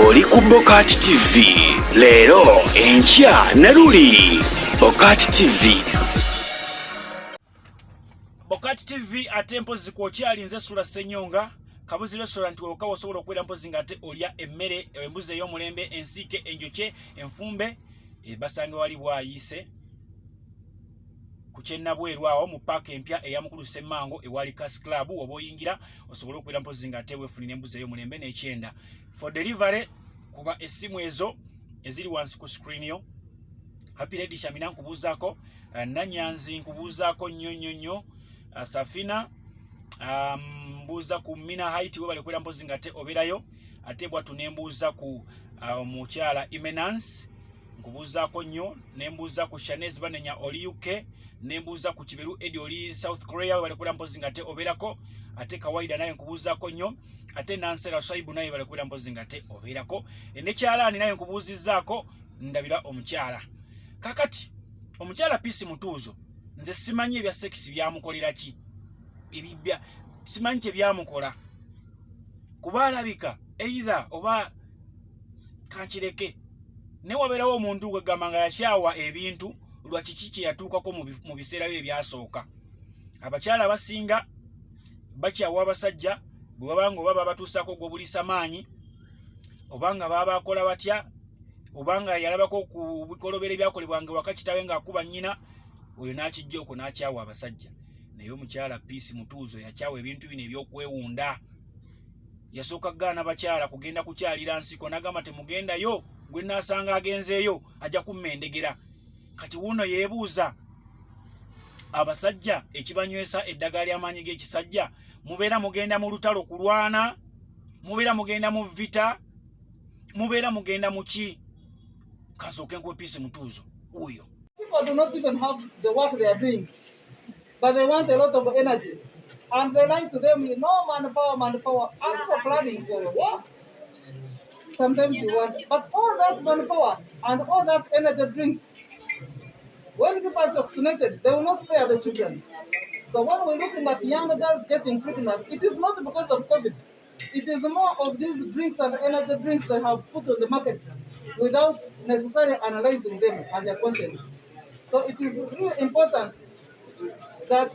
oli ku BOCAT TV. Leero enkya ne luli BOCAT TV. BOCAT TV ate mpozi kwokyali nze SULA SSENYONGA kabuzi restaurant woka osobola okwera mpozi ngate olya emmere embuzi ey'omulembe ensiike enjoche enfumbe basange wali bwayise kuchenna bweru awo mu park empya eyamukulu Ssemmango ewali Cas Club oba oyingira osobola okwera mpozi ngate wefunira embuzi ey'omulembe n'ekyenda for delivery kuba essimu ezo eziri wansi ku screen yo. Happy Lady Shamina nkubuzaako Nanyanzi nkubuzaako nnyo Safina mbuza ku Mina Height we bali kwera mpozi ngate oberayo ate bwatu nembuza ku mukyala Imenance nkubuzaako nnyo nembuza ku Shanez banenya oli UK nembuza ku Kiberu Edi oli South Korea we bali kwera mpozi ngate oberako ate Kawaida naye nkubuzaako nnyo ate Nansera Shaibu naye bali kwera mpozi ngate oberako nekyalani naye nkubuzizaako ndabira omukyala kakati omukyala Min.Mutuuzo nze simanyi ebya sex byamukolera ki ebibya simanyi kye byamukola kuba alabika either oba kankireke ne wabeerawo omuntu gwegamba nga yakyawa ebintu lwa kiki kye yatuukako mu biseera bye byasooka. Abakyala abasinga bakyawa abasajja bwe babanga oba babatuusako gw'obulisa maanyi obanga babakola batya obanga yalabako ku bikolobere byakolebwange waka kitawe ng'akuba nnyina oyo n'akijja okwo n'akyawa abasajja. Naye omukyala Min.Mutuuzo yakyawa ebintu bino ebyokwewunda yasooka gaana bakyala kugenda kukyalira nsiko n'agamba temugendayo gwe naasanga agenzeeyo ajja kummendegera. Kati wuno yeebuuza abasajja ekibanywesa eddagala ly'amaanyi Gekisajja mubeera mugenda mu lutalo kulwana mubeera mugenda mu vita mubeera mugenda mu ki kasooke nkuwe Min.Mutuuzo uyo. People do not even have the work they are doing, but they want a lot of energy. And they lie to them, manpower, and for planning for what? Sometimes you want, but all that manpower and all that energy drink, when people are vaccinated, they will not spare the children. So when we're looking at young girls getting pregnant, it is not because of COVID. It is more of these drinks and energy drinks they have put on the market without necessarily analyzing them and their content. So it is really important that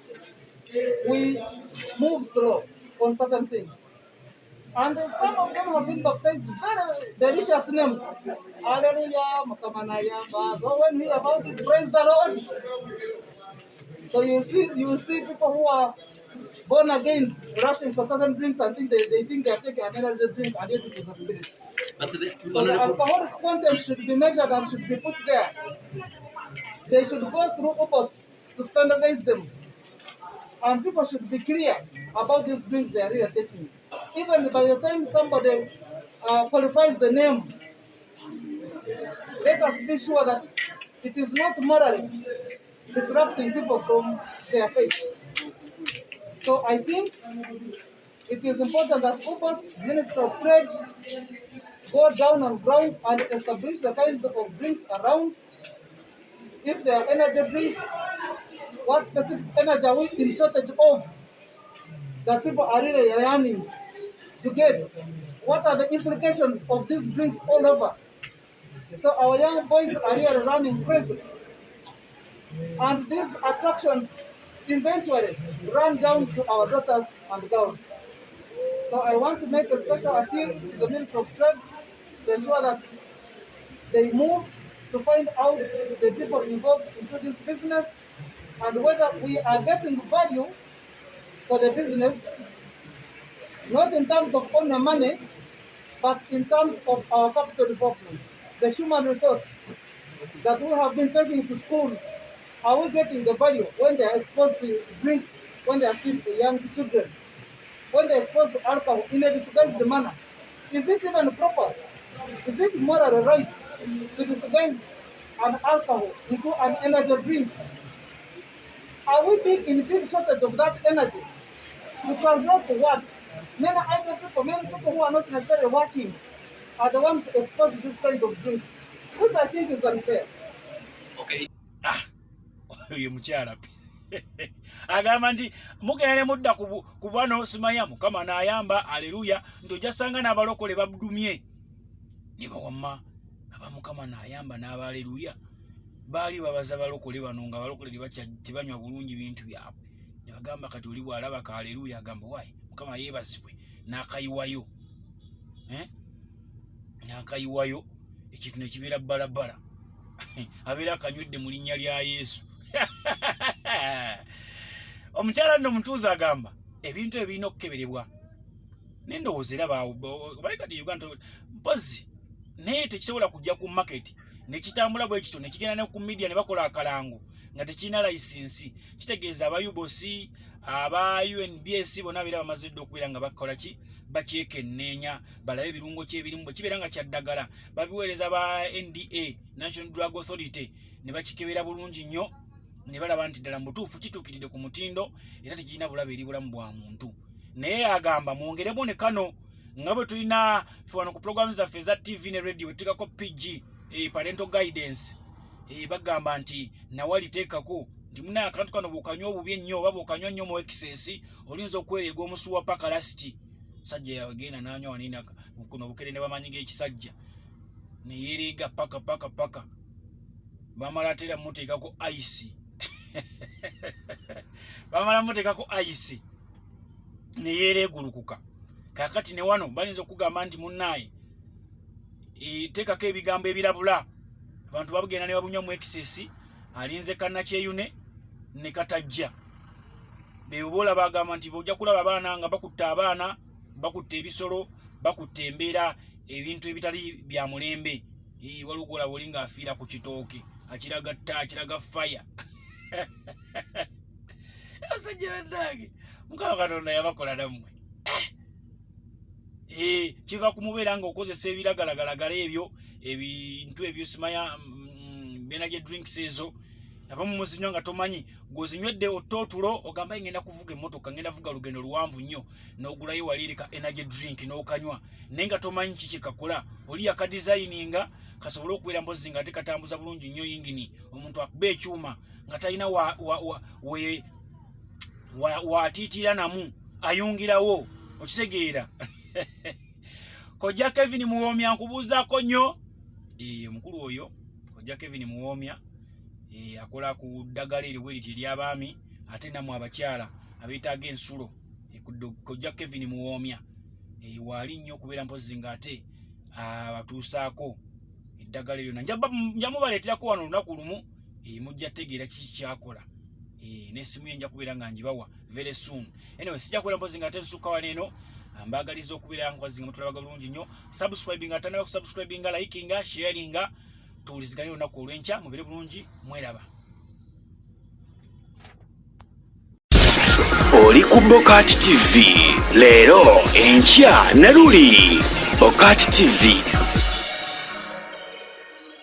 we move slow on certain things. And some of them have been baptized very delicious names. Hallelujah, Makamanaya. So when we about it, praise the Lord. So you will see people who are born again rushing for certain drinks and think they think they are taking an energy drink and yet it is a spirit. So the alcoholic content should be measured and should be put there. They should go through OPOS to standardize them. And people should be clear about these drinks they are really taking. Even by the time somebody qualifies the name, let us be sure that it is not morally disrupting people from their faith. So I think it is important that OPOS, Minister of Trade, go down on ground and establish the kinds of drinks around. If there are energy drinks, what specific energy are we in shortage of that people are really yearning to get? What are the implications of these drinks all over? So our young boys are really running crazy. And these attractions eventually run down to our daughters and girls. So I want to make a special appeal to the Minister of Trade to ensure that they move to find out the people involved into this business and whether we are getting value for the business, not in terms of only money, but in terms of our capital development, the human resource that we have been taking to school. Are we getting the value when they are exposed to drinks, when they are still young children, when they are exposed to alcohol in a disguised manner? Is it even proper? Is it morally right to disguise an alcohol into an energy drink? Are we being in big shortage of that energy? Because not to work. Many idle people, many people who are not necessarily working are the ones exposed to this kind of drinks, which I think is unfair. Okay. Oyo mukyala agamba nti mugende mudda ku bwana Osimayamu kama n'ayamba aleluya nti ojja sanga n'abalokole babudumye ne bawamma abamukama n'ayamba n'abaleluya baali babaza balokole bano nga balokole tebanywa bulungi bintu byabwe ne bagamba kati oli bw'alaba ka aleluya agamba wayi mukama yeebazibwe n'akayiwayo n'akayiwayo ekintu ne kibeera bbalabala abeera akanywedde mu linnya lya Yesu. Omukyala nno Mutuuzo agamba ebintu ebirina okukeberebwa n'endowooza era bali kati Uganda mpozi naye tekisobola kujja ku market nekitambula bwe kityo nekigenda ne ku media ne bakola akalango nga tekirina license. Kitegeeza aba UBOC aba UNBS bonna beera bamazidde okubeera nga bakola ki bakyekenneenya balabe ebirungo ky'ebirimu bwe kibeera nga kyaddagala babiweereza ba NDA National Drug Authority ne bakikebera bulungi nnyo ne balaba nti ddala mu butuufu kituukiridde ku mutindo era tekirina bulabe eri bulamu bwa muntu. Naye agamba mwongeremu ne kano nga bwe tulina ffe wano ku programu zaffe eza TV ne radio wetuteekako PG parental guidance bagamba nti nawali teekako nti muna akantu kano bw'okanywa obubi ennyo oba bw'okanywa nnyo mu excess oyinza okwereega omusuwa paka lasiti. Sajja yagenda n'anywa wanina kuno Bukerende bamanyi Gekisajja ne yereega paka bamala atera muteekako ice bamala muteekako ice ne yereegulukuka. Kakati ne wano balinza okugamba nti munnaaye teekako ebigambo ebirabula abantu babugenda ne babunywa mu excess alinze kannakyeyune ne katajja beobola bagamba nti bojja kulaba abaana nga bakutta abaana bakutta ebisolo bakutta embeera ebintu ebitali bya mulembe walugola buli nga afiira ku kitooke akiraga fire. Abasajja bandange Mukama Katonda yabakola nammwe kiva kumubeera nga okozesa ebiragalagalagala ebyo ebintu ebyo simanya energy drinks ezo abamu muzinywa nga tomanyi gozinywedde ototulo ogamba ngenda kuvuga emmotoka ngenda vuga lugendo luwanvu nnyo n'ogulayo walirika energy drink n'okanywa naye nga tomanyi kikikakola oli yakadesigninga kasobole okubeera mpozi nga tekatambuza bulungi nnyo yingini omuntu akuba ekyuma nga talina watiitira namu ayungirawo okitegeera. Kojja Kevin Muwomya nkubuuzaako nnyo omukulu oyo Kojja Kevin Muwomya akola ku ddagala eryo eriti ery'abaami ate namwe abakyala abeetaaga ensulo Kojja Kevin Muwomya waali nnyo okubeera mpozi nga ate abatuusaako eddagala eryo njamubaleeterako wano olunaku lumu mujja tegeera kiki kyakola n'essimu ye nja kubeera nga njibawa very soon. Anyway sijja kubeera mpozi nga ate nsukka waneeno mbagaliza okubeera nkwazi nga mutulabaga bulungi nnyo subscribinga atandika kusubscribinga likinga sharinga tuwuliziganye olunaku olw'enkya mubere bulungi mweraba. Oli ku BOCAT TV leero enkya na luli BOCAT TV